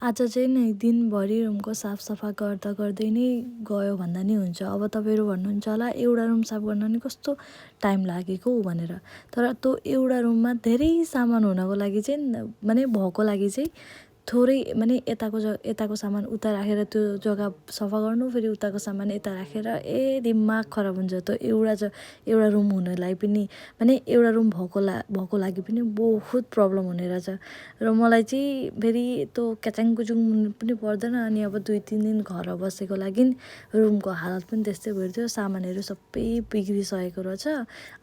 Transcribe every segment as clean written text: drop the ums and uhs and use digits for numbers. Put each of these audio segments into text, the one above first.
आज चाहिँ नै दिनभरि रुमको साफसफा गर्दै नै गयो भन्दा नि हुन्छ। अब तपाईँहरू भन्नुहुन्छ होला एउटा रुम साफ गर्न नि कस्तो टाइम लागेको भनेर। तर त्यो एउटा रुममा धेरै सामान हुनको लागि चाहिँ माने भएको लागि चाहिँ थोरै माने यताको सामान उता राखेर त्यो जग्गा सफा गर्नु, फेरि उताको सामान यता राखेर दिमाग खराब हुन्छ। त्यो एउटा रुम हुनलाई पनि माने एउटा रुम भएको लागि पनि बहुत प्रब्लम हुने रहेछ। र मलाई चाहिँ फेरि त्यो क्याचाङकुचुङ पनि पर्दैन। अनि अब 2-3 दिन घर बसेको लागि रुमको हालत पनि त्यस्तै भइरहेको थियो। सामानहरू सबै बिग्रिसकेको रहेछ,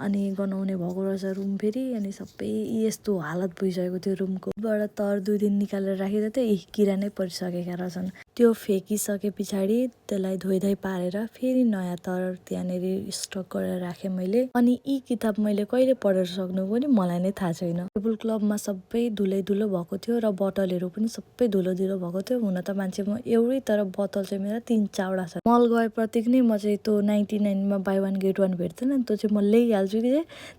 अनि गनाउने भएको रहेछ रुम फेरि। अनि सबै यस्तो हालत भइसकेको थियो रुमको। बाट तर 2 दिन निकालेर राखिदिएको थिएँ, किरा नै परिसकेका रहेछन्। त्यो फ्याँकिसके पछाडि त्यसलाई धोइधाइ पारेर फेरि नयाँ तर त्यहाँनिर स्टक गरेर राखेँ मैले। अनि यी किताब मैले कहिले पढेर सक्नु पनि मलाई नै थाहा छैन। टेबल क्लबमा सबै धुलै भएको थियो र बोतलहरू पनि सबै धुलो भएको थियो। हुन त मान्छे म एउटै, तर बोतल चाहिँ मेरो 3-4वटा छ। मल गए प्रत्येक नै म चाहिँ त्यो 99 मा बाई 1 गेट 1 भेट्दैन नि, त्यो चाहिँ म ल्याइहाल्छु कि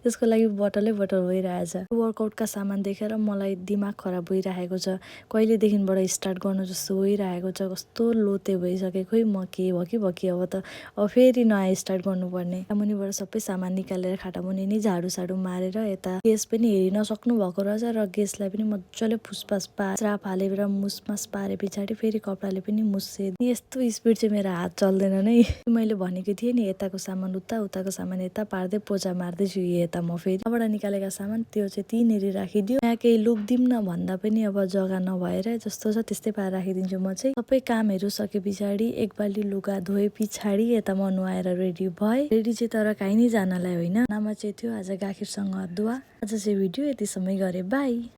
त्यसको लागि बोतल भइरहेछ। वर्कआउटका सामान देखेर मलाई दिमाग खराब भइरहेको छ। कहिलेदेखिबाट स्टार्ट गर्नु जस्तो भइरहेको छ। कस्तो लोते भइसकेको, खोइ म के भयो कि अब फेरि नयाँ स्टार्ट गर्नुपर्ने। मुनिबाट सबै सामान निकालेर खाटामुनि नै झाडु मारेर यता ग्यास पनि हेरि नसक्नु भएको रहेछ। र ग्यासलाई पनि मजाले फुसफास श्राप हालेर मुसमास पारे पछाडि फेरि कपडाले पनि मुछे। यस्तो स्पिड चाहिँ मेरो हात चल्दैन नै। मैले भनेको थिएँ नि, यताको सामान उताको सामान यता पार्दै पोचा मार्दैछु यता। म फेरि यहाँबाट निकालेका सामान त्यो चाहिँ त्यहीँनिर राखिदियो। यहाँ केही लुक्दिउँ न भन्दा पनि अब जग्गा नभएर जस्तो छ त्यस्तै पारेर राखिदिन्छु। म चाहिँ सबै कामहरू सके पछाडि एक बाल्टी लुगा धोए पछाडि यता म नुहाएर रेडी भएँ। रेडी चाहिँ तर काहीँ नै जानलाई होइन, नामा चाहिँ थियो आज गाखिरसँग अदुवा। आज चाहिँ भिडियो यतिसम्मै गरेँ, बाई।